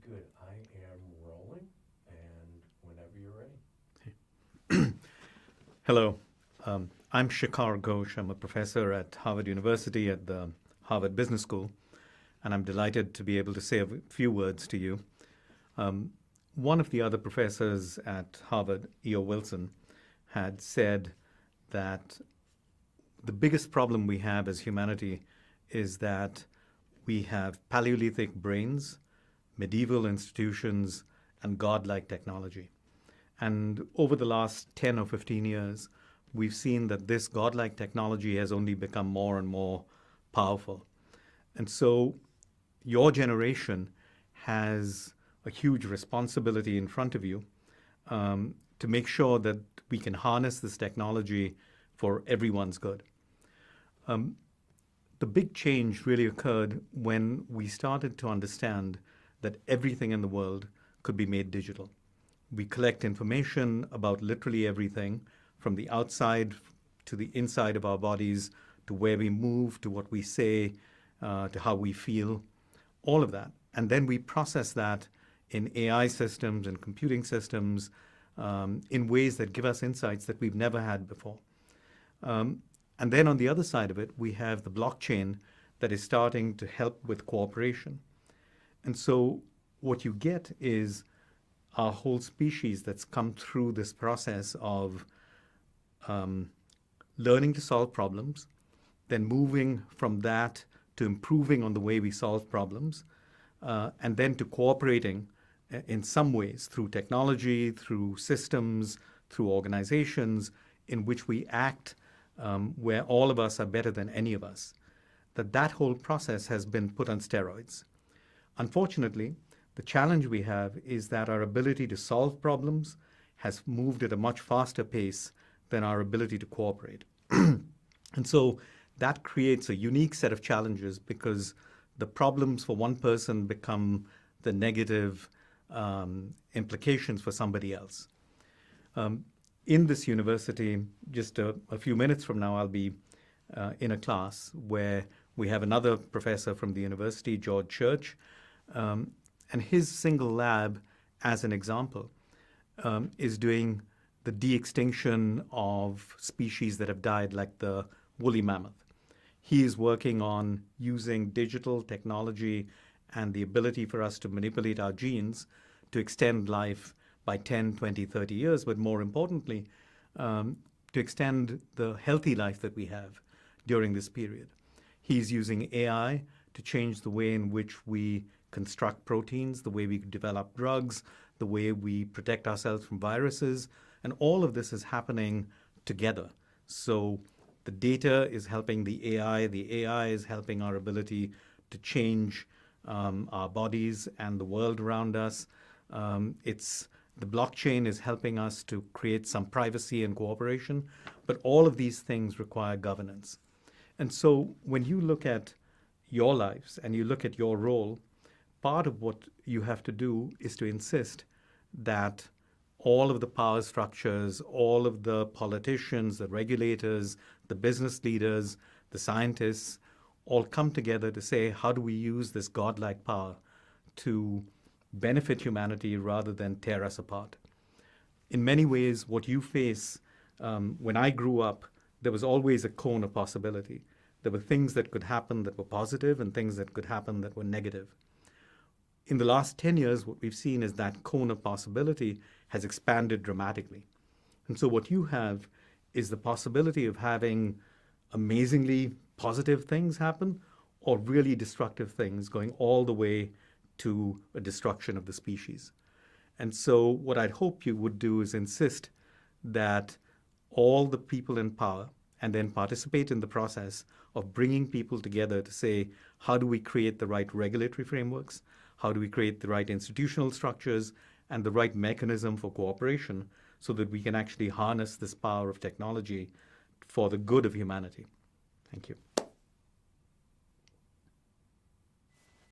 Good. I am rolling, and whenever you're ready. Hello. I'm Shikar Ghosh. I'm a professor at Harvard University at the Harvard Business School, and I'm delighted to be able to say a few words to you. One of the other professors at Harvard, E.O. Wilson, had said that the biggest problem we have as humanity is that we have Paleolithic brains, medieval institutions, and godlike technology. And over the last 10 or 15 years, we've seen that this godlike technology has only become more and more powerful. And so your generation has a huge responsibility in front of you to make sure that we can harness this technology for everyone's good. The big change really occurred when we started to understand that everything in the world could be made digital. We collect information about literally everything, from the outside to the inside of our bodies, to where we move, to what we say, to how we feel, all of that. And then we process that in AI systems and computing systems in ways that give us insights that we've never had before. And then on the other side of it, we have the blockchain that is starting to help with cooperation. And so what you get is our whole species that's come through this process of learning to solve problems, then moving from that to improving on the way we solve problems, and then to cooperating in some ways through technology, through systems, through organizations in which we act where all of us are better than any of us. That whole process has been put on steroids. Unfortunately, the challenge we have is that our ability to solve problems has moved at a much faster pace than our ability to cooperate. And so that creates a unique set of challenges because the problems for one person become the negative implications for somebody else. In this university, just a few minutes from now, I'll be in a class where we have another professor from the university, George Church, and his single lab, as an example, is doing the de-extinction of species that have died, like the woolly mammoth. He is working on using digital technology and the ability for us to manipulate our genes to extend life by 10, 20, 30 years, but more importantly, to extend the healthy life that we have during this period. He's using AI to change the way in which we construct proteins, the way we develop drugs, the way we protect ourselves from viruses, and all of this is happening together. So the data is helping the AI is helping our ability to change our bodies and the world around us. The blockchain is helping us to create some privacy and cooperation, but all of these things require governance. And so when you look at your lives and you look at your role, part of what you have to do is to insist that all of the power structures, all of the politicians, the regulators, the business leaders, the scientists, all come together to say, how do we use this godlike power to benefit humanity rather than tear us apart? In many ways, what you face, when I grew up, there was always a cone of possibility. There were things that could happen that were positive and things that could happen that were negative. In the last 10 years, what we've seen is that cone of possibility has expanded dramatically. And so what you have is the possibility of having amazingly positive things happen or really destructive things going all the way to a destruction of the species. And so what I'd hope you would do is insist that all the people in power and then participate in the process of bringing people together to say, how do we create the right regulatory frameworks? How do we create the right institutional structures and the right mechanism for cooperation so that we can actually harness this power of technology for the good of humanity? Thank you.